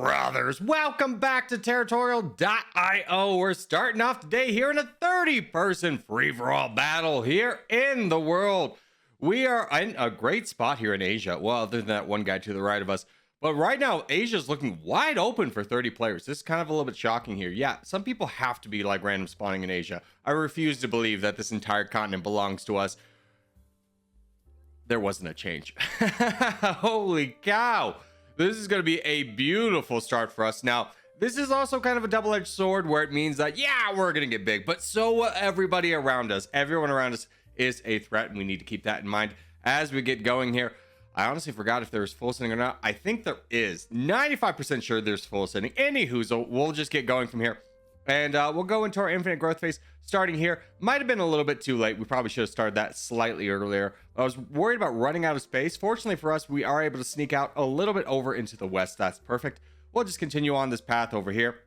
Brothers, welcome back to Territorial IO. We're starting off today here in a 30-person free-for-all battle here in the world. We are in a great spot here in Asia. Well, other than that one guy to the right of us. But right now, Asia's looking wide open for 30 players. This is kind of a little bit shocking here. Yeah, some people have to be like random spawning in Asia. I refuse to believe that this entire continent belongs to us. There wasn't a change. Holy cow. This is going to be a beautiful start for us. Now, this is also kind of a double-edged sword where it means that, yeah, we're going to get big, but so will everybody around us. Everyone around us is a threat, and we need to keep that in mind as we get going here. I honestly forgot if there's full sending or not. I think there is. 95% sure there's full sending. Anywho, we'll just get going from here. And we'll go into our infinite growth phase starting here. Might have been a little bit too late. We probably should have started that slightly earlier. I was worried about running out of space. Fortunately for us, we are able to sneak out a little bit over into the west. That's perfect. We'll just continue on this path over here,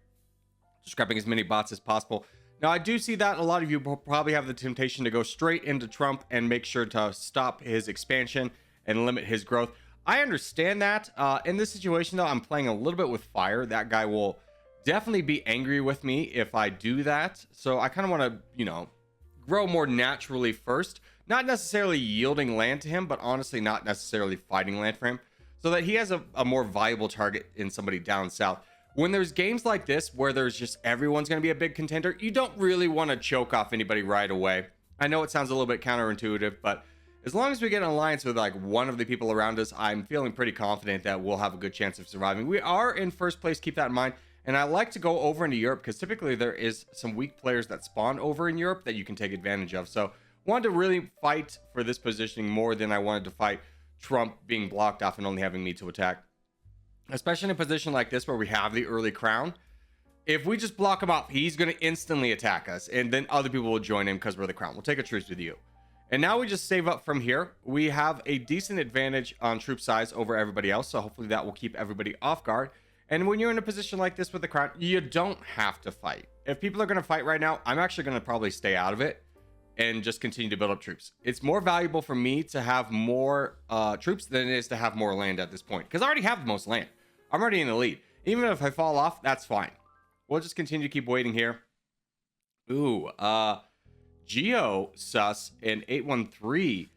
just grabbing as many bots as possible. Now, I do see that a lot of you probably have the temptation to go straight into Trump and make sure to stop his expansion and limit his growth. I understand that. In this situation, though, I'm playing a little bit with fire. That guy will definitely be angry with me if I do that. So I kind of want to, grow more naturally first. Not necessarily yielding land to him, but honestly not necessarily fighting land for him, so that he has a more viable target in somebody down south. When there's games like this where there's just everyone's going to be a big contender, you don't really want to choke off anybody right away. I know it sounds a little bit counterintuitive, but as long as we get an alliance with like one of the people around us, I'm feeling pretty confident that we'll have a good chance of surviving. We are in first place, keep that in mind. And I like to go over into Europe because typically there is some weak players that spawn over in Europe that you can take advantage of. So wanted to really fight for this positioning more than I wanted to fight Trump being blocked off and only having me to attack. Especially in a position like this where we have the early crown. If we just block him off, he's going to instantly attack us. And then other people will join him because we're the crown. We'll take a truce with you. And now we just save up from here. We have a decent advantage on troop size over everybody else. So hopefully that will keep everybody off guard. And when you're in a position like this with the crown, you don't have to fight. If people are going to fight right now, I'm actually going to probably stay out of it and just continue to build up troops. It's more valuable for me to have more troops than it is to have more land at this point, because I already have the most land. I'm already in the lead. Even if I fall off, that's fine. We'll just continue to keep waiting here. Ooh, Geo Sus and 813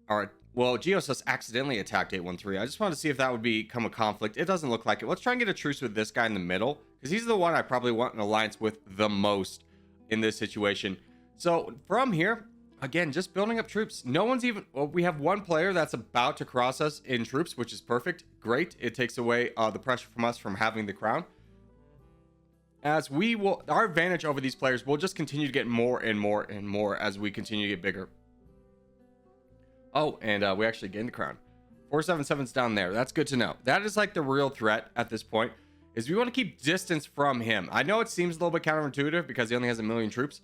are... Well, Geosus accidentally attacked 813. I just wanted to see if that would become a conflict. It doesn't look like it. Let's try and get a truce with this guy in the middle, because he's the one I probably want an alliance with the most in this situation. So from here, again, just building up troops. No one's even... Well, we have one player that's about to cross us in troops, which is perfect. Great. It takes away the pressure from us from having the crown. As we will... Our advantage over these players will just continue to get more and more and more as we continue to get bigger. Oh, and we actually gained the crown. 477's down there. That's good to know. That is like the real threat at this point, is we want to keep distance from him. I know it seems a little bit counterintuitive because he only has 1 million troops.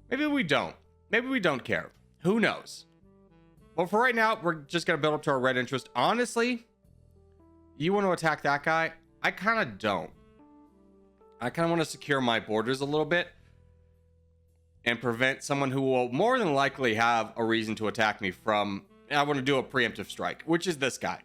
Maybe we don't. Maybe we don't care. Who knows? Well, for right now, we're just going to build up to our red interest. Honestly, you want to attack that guy? I kind of don't. I kind of want to secure my borders a little bit and prevent someone who will more than likely have a reason to attack me from... I want to do a preemptive strike, which is this guy.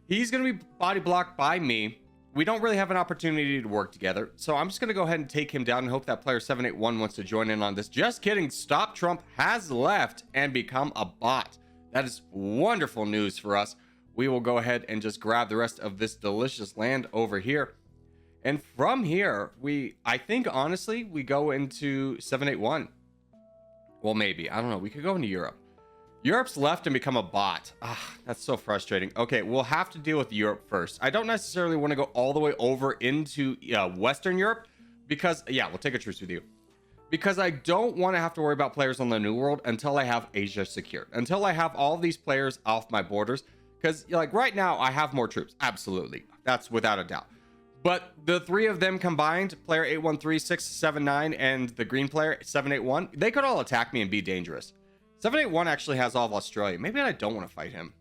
He's going to be body blocked by me. We don't really have an opportunity to work together, so I'm just going to go ahead and take him down and hope that player 781 wants to join in on this. Just kidding. Stop Trump has left and become a bot. That is wonderful news for us. We will go ahead and just grab the rest of this delicious land over here. And from here, I think, honestly, we go into 781. Well, maybe. I don't know. We could go into Europe. Europe's left and become a bot. Ah, that's so frustrating. Okay, we'll have to deal with Europe first. I don't necessarily want to go all the way over into Western Europe because, yeah, we'll take a truce with you. Because I don't want to have to worry about players on the New World until I have Asia secured. Until I have all these players off my borders. Because, like, right now, I have more troops. Absolutely. That's without a doubt. But the three of them combined, player 813, 679, and the green player 781, they could all attack me and be dangerous. 781 actually has all of Australia. Maybe I don't want to fight him.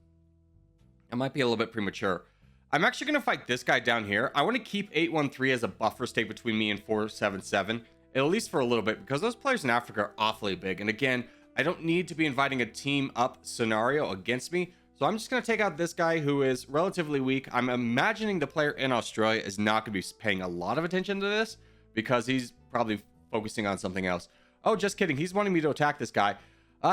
It might be a little bit premature. I'm actually going to fight this guy down here. I want to keep 813 as a buffer state between me and 477, at least for a little bit, because those players in Africa are awfully big. And again, I don't need to be inviting a team up scenario against me So I'm just going to take out this guy who is relatively weak. I'm imagining the player in Australia is not going to be paying a lot of attention to this because he's probably focusing on something else. Oh, just kidding. He's wanting me to attack this guy.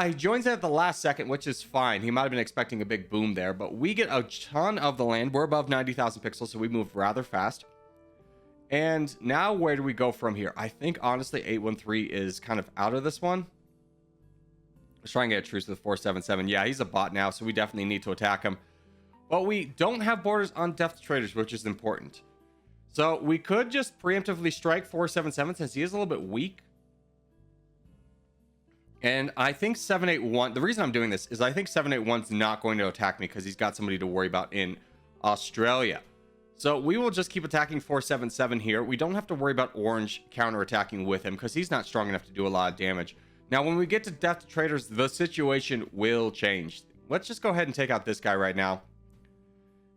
He joins in at the last second, which is fine. He might have been expecting a big boom there, but we get a ton of the land. We're above 90,000 pixels, so we move rather fast. And now where do we go from here? I think, honestly, 813 is kind of out of this one. Let's try and get a truce with 477. Yeah, he's a bot now, so we definitely need to attack him. But we don't have borders on depth traders, which is important. So we could just preemptively strike 477 since he is a little bit weak. And I think 781, the reason I'm doing this is I think 781's not going to attack me because he's got somebody to worry about in Australia. So we will just keep attacking 477 here. We don't have to worry about Orange counterattacking with him because he's not strong enough to do a lot of damage. Now, when we get to depth traders, the situation will change. Let's just go ahead and take out this guy right now.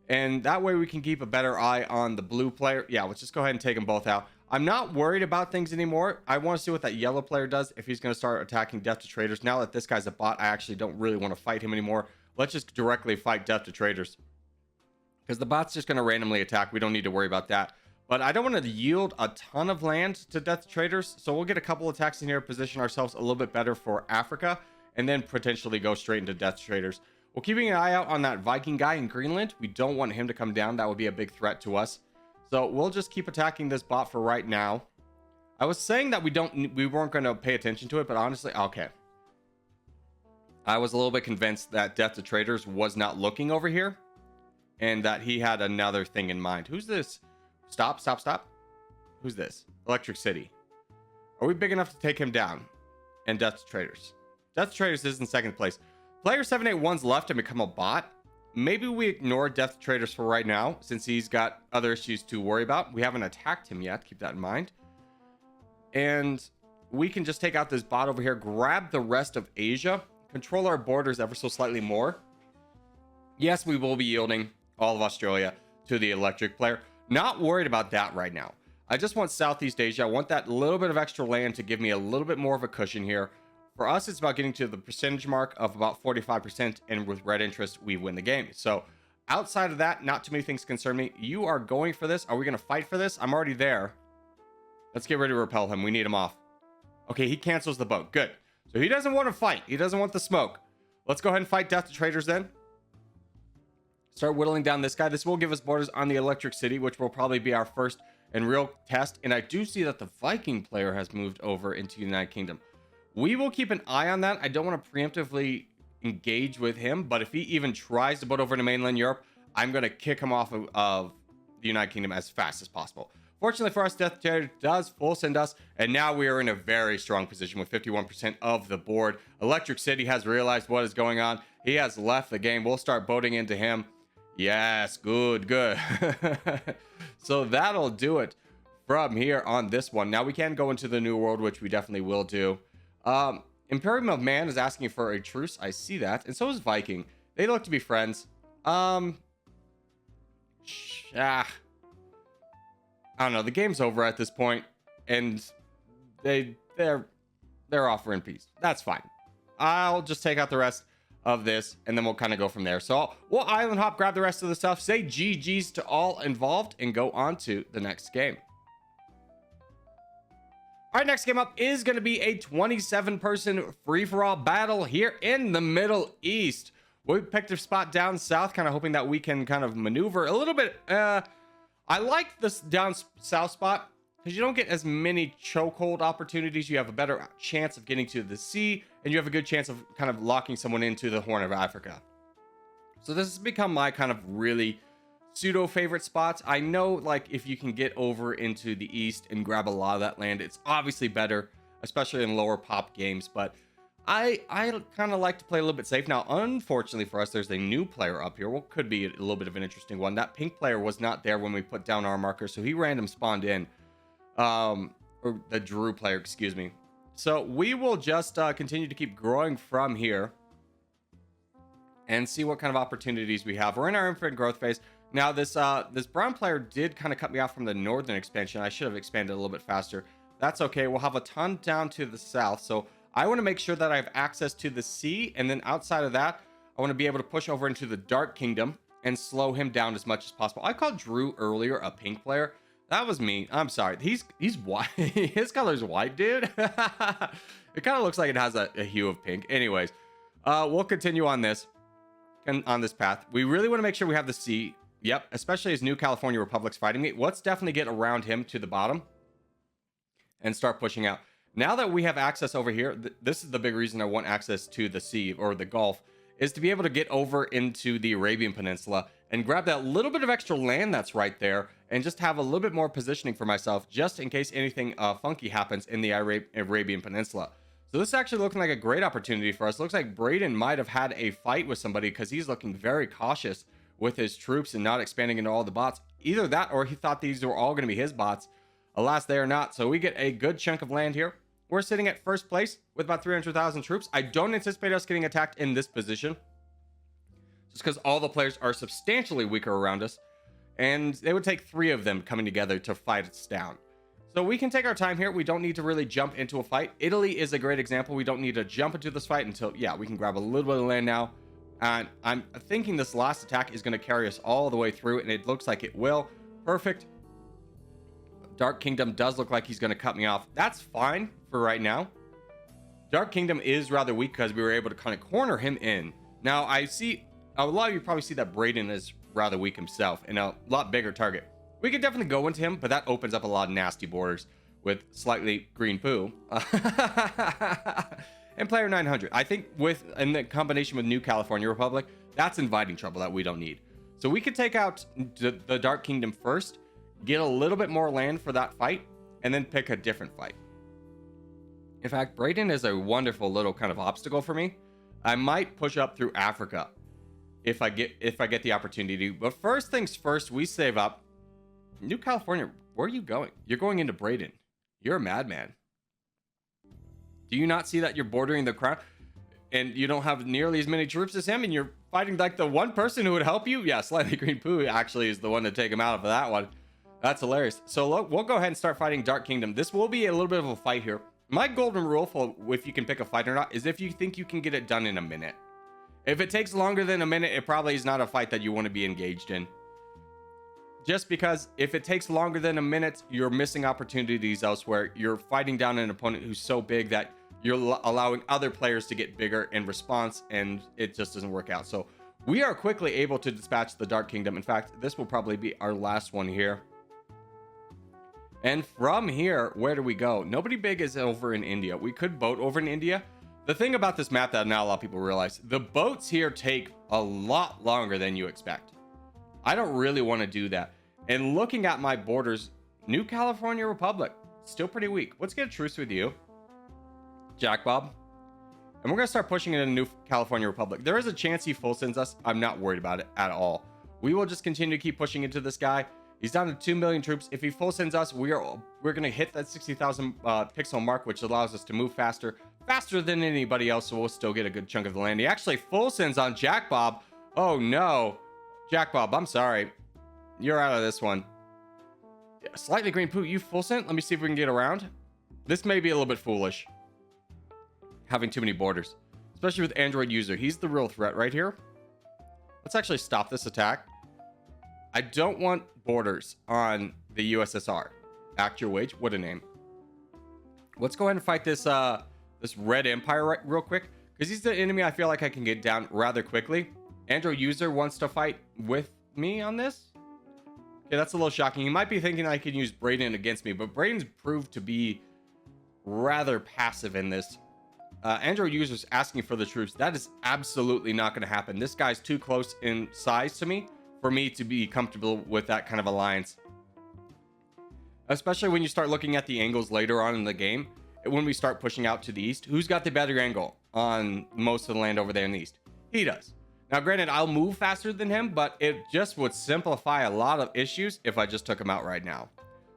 And that way we can keep a better eye on the blue player. Yeah, let's just go ahead and take them both out. I'm not worried about things anymore. I want to see what that yellow player does if he's going to start attacking depth to traders. Now that this guy's a bot, I actually don't really want to fight him anymore. Let's just directly fight depth to traders. Because the bot's just going to randomly attack. We don't need to worry about that. But I don't want to yield a ton of land to depth to traders. So we'll get a couple attacks in here, position ourselves a little bit better for Africa, and then potentially go straight into depth to traders. We're keeping an eye out on that Viking guy in Greenland. We don't want him to come down. That would be a big threat to us. So we'll just keep attacking this bot for right now. I was saying that we weren't going to pay attention to it, but honestly, okay. I was a little bit convinced that depth to traders was not looking over here and that he had another thing in mind. Who's this? Stop. Who's this? Electric City. Are we big enough to take him down? And depth to traders. Depth to traders is in second place. Player 781's left and become a bot. Maybe we ignore depth traders for right now, since he's got other issues to worry about. We haven't attacked him yet, keep that in mind. And we can just take out this bot over here, grab the rest of Asia, control our borders ever so slightly more. Yes, we will be yielding all of Australia to the electric player. Not worried about that right now. I just want Southeast Asia. I want that little bit of extra land to give me a little bit more of a cushion here. For us, it's about getting to the percentage mark of about 45%, and with red interest, we win the game. So outside of that, not too many things concern me. You are going for this. Are we going to fight for this? I'm already there. Let's get ready to repel him. We need him off. Okay, he cancels the boat. Good. So he doesn't want to fight. He doesn't want the smoke. Let's go ahead and fight death to traders then. Start whittling down this guy. This will give us borders on the Electric City, which will probably be our first and real test. And I do see that the Viking player has moved over into the United Kingdom. We will keep an eye on that. I don't want to preemptively engage with him, but if he even tries to boat over to mainland Europe, I'm going to kick him off of the United Kingdom as fast as possible. Fortunately for us, Death Trader does full send us, and now we are in a very strong position with 51% of the board. Electric City has realized what is going on. He has left the game. We'll start boating into him. Yes, good. So that'll do it from here on this one. Now we can go into the New World, which we definitely will do. Imperium of Man is asking for a truce. I see that. And so is Viking. They look to be friends. I don't know. The game's over at this point, and they're offering peace. That's fine. I'll just take out the rest of this, and then we'll kind of go from there. So we'll island hop, grab the rest of the stuff, say GG's to all involved, and go on to the next game. All right, next game up is going to be a 27-person free-for-all battle here in the Middle East. We picked a spot down south, kind of hoping that we can kind of maneuver a little bit. I like this down south spot because you don't get as many chokehold opportunities. You have a better chance of getting to the sea, and you have a good chance of kind of locking someone into the Horn of Africa. So this has become my kind of really pseudo favorite spots. I know, like, if you can get over into the east and grab a lot of that land, it's obviously better, especially in lower pop games, but I kind of like to play a little bit safe. Now, unfortunately for us, there's a new player up here. Well, could be a little bit of an interesting one. That pink player was not there when we put down our marker, so he random spawned in. Or the Drew player, excuse me. So we will just continue to keep growing from here and see what kind of opportunities we have. We're in our infinite growth phase. Now, this brown player did kind of cut me off from the northern expansion. I should have expanded a little bit faster. That's okay. We'll have a ton down to the south. So I want to make sure that I have access to the sea. And then outside of that, I want to be able to push over into the Dark Kingdom and slow him down as much as possible. I called Drew earlier a pink player. That was me. I'm sorry. He's white. His color's white, dude. It kind of looks like it has a hue of pink. Anyways, we'll continue on this path. We really want to make sure we have the sea. Yep, especially as New California Republic's fighting me. Let's definitely get around him to the bottom and start pushing out. Now that we have access over here, this is the big reason I want access to the sea or the Gulf, is to be able to get over into the Arabian Peninsula and grab that little bit of extra land that's right there and just have a little bit more positioning for myself just in case anything funky happens in the Arabian Peninsula. So this is actually looking like a great opportunity for us. Looks like Braden might have had a fight with somebody because he's looking very cautious with his troops and not expanding into all the bots. Either that or he thought these were all going to be his bots. Alas, they are not. So we get a good chunk of land here. We're sitting at first place with about 300,000 troops. I don't anticipate us getting attacked in this position, just because all the players are substantially weaker around us, and it would take 3 of them coming together to fight us down. So we can take our time here. We don't need to really jump into a fight. Italy is a great example. We don't need to jump into this fight until, yeah, we can grab a little bit of land now. And I'm thinking this last attack is going to carry us all the way through, and it looks like it will. Perfect. Dark Kingdom does look like he's going to cut me off. That's fine for right now. Dark Kingdom is rather weak because we were able to kind of corner him in. Now, I see a lot of you probably see that Braden is rather weak himself and a lot bigger target. We could definitely go into him, but that opens up a lot of nasty borders with slightly green poo. And player 900. I think in the combination with New California Republic, that's inviting trouble that we don't need. So we could take out the Dark Kingdom first, get a little bit more land for that fight, and then pick a different fight. In fact, Braden is a wonderful little kind of obstacle for me. I might push up through Africa if I get the opportunity. But first things first, we save up. New California, where are you going? You're going into Braden. You're a madman. Do you not see that you're bordering the crown and you don't have nearly as many troops as him, and you're fighting like the one person who would help you? Yeah, slightly green poo actually is the one to take him out of that one. That's hilarious. So look, we'll go ahead and start fighting Dark Kingdom. This will be a little bit of a fight here. My golden rule for if you can pick a fight or not is if you think you can get it done in a minute. If it takes longer than a minute, it probably is not a fight that you want to be engaged in. Just because if it takes longer than a minute, you're missing opportunities elsewhere. You're fighting down an opponent who's so big that you're allowing other players to get bigger in response, and it just doesn't work out. So we are quickly able to dispatch the Dark Kingdom. In fact, this will probably be our last one here. And from here, where do we go? Nobody big is over in India. We could boat over in India. The thing about this map that not a lot of people realize, the boats here take a lot longer than you expect. I don't really want to do that. And looking at my borders, New California Republic, still pretty weak. Let's get a truce with you, Jack Bob. And we're going to start pushing into New California Republic. There is a chance he full sends us. I'm not worried about it at all. We will just continue to keep pushing into this guy. He's down to 2 million troops. If he full sends us, we're going to hit that 60,000 pixel mark, which allows us to move faster than anybody else. So we'll still get a good chunk of the land. He actually full sends on Jack Bob. Oh no, Jack Bob, I'm sorry. You're out of this one. Slightly green poo, you full sent? Let me see if we can get around. This may be a little bit foolish, having too many borders, especially with Android user. He's the real threat right here. Let's actually stop this attack. I don't want borders on the USSR. Act your wage. What a name. Let's go ahead and fight this this Red Empire real quick, because he's the enemy I feel like I can get down rather quickly. Android user wants to fight with me on this. Okay, that's a little shocking. He might be thinking I can use Braden against me, but Braden's proved to be rather passive in this. Android users asking for the troops. That is absolutely not going to happen. This guy's too close in size to me for me to be comfortable with that kind of alliance. Especially when you start looking at the angles later on in the game. When we start pushing out to the east, who's got the better angle on most of the land over there in the east? He does. Now, granted, I'll move faster than him, but it just would simplify a lot of issues if I just took him out right now.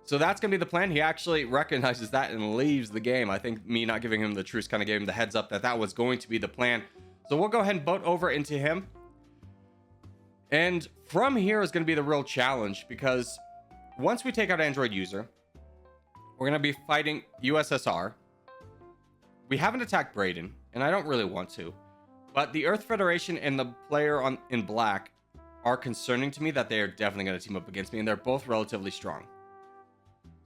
So that's going to be the plan. He actually recognizes that and leaves the game. I think me not giving him the truce kind of gave him the heads up that that was going to be the plan. So we'll go ahead and boat over into him. And from here is going to be the real challenge, because once we take out Android user, we're going to be fighting USSR. We haven't attacked Braden, and I don't really want to. But the Earth Federation and the player in black are concerning to me that they are definitely going to team up against me, and they're both relatively strong.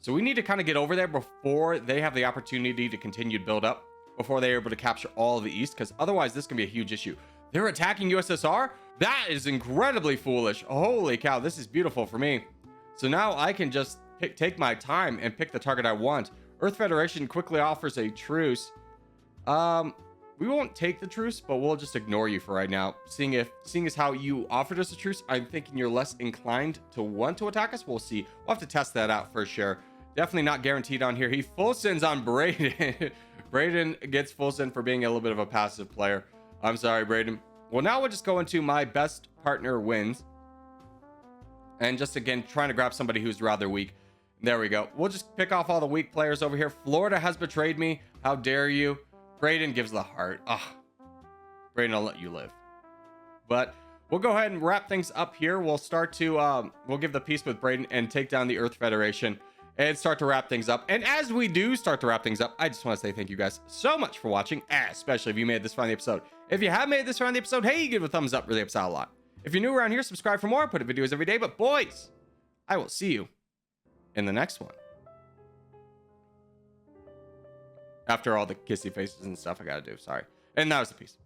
So we need to kind of get over there before they have the opportunity to continue to build up, before they're able to capture all of the East, because otherwise this can be a huge issue. They're attacking USSR? That is incredibly foolish. Holy cow, this is beautiful for me. So now I can just take my time and pick the target I want. Earth Federation quickly offers a truce. We won't take the truce, but we'll just ignore you for right now. Seeing as how you offered us a truce, I'm thinking you're less inclined to want to attack us. We'll see. We'll have to test that out for sure. Definitely not guaranteed on here. He full sends on Braden. Braden gets full send for being a little bit of a passive player. I'm sorry, Braden. Well, now we'll just go into my best partner wins. And just again, trying to grab somebody who's rather weak. There we go. We'll just pick off all the weak players over here. Florida has betrayed me. How dare you? Braden gives the heart. Ah, Braden, I'll let you live. But we'll go ahead and wrap things up here. We'll start to, we'll give the peace with Braden and take down the Earth Federation and start to wrap things up. And as we do start to wrap things up, I just want to say thank you guys so much for watching, especially if you made this far in the episode. If you have made this far in the episode, hey, give it a thumbs up. Really helps out a lot. If you're new around here, subscribe for more. I put up videos every day. But boys, I will see you in the next one. After all the kissy faces and stuff I gotta do, sorry. And that was the piece.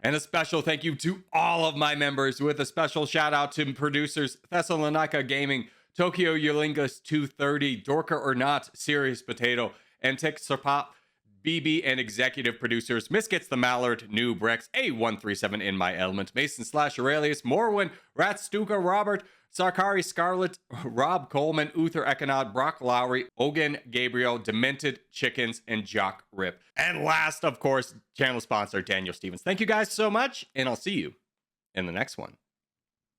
And a special thank you to all of my members, with a special shout out to producers Thessalonica Gaming, Tokyo Yolingus 230, Dorker or Not, Serious Potato, and Tixer Pop, BB, and executive producers Miskits the Mallard, New Brex, A137 in my element, Mason / Aurelius, Morwin, Rat Stuka, Robert, Sarkari Scarlet, Rob Coleman, Uther Econod, Brock Lowry, Ogan Gabriel, Demented Chickens, and Jock Rip. And last, of course, channel sponsor Daniel Stevens. Thank you guys so much, and I'll see you in the next one.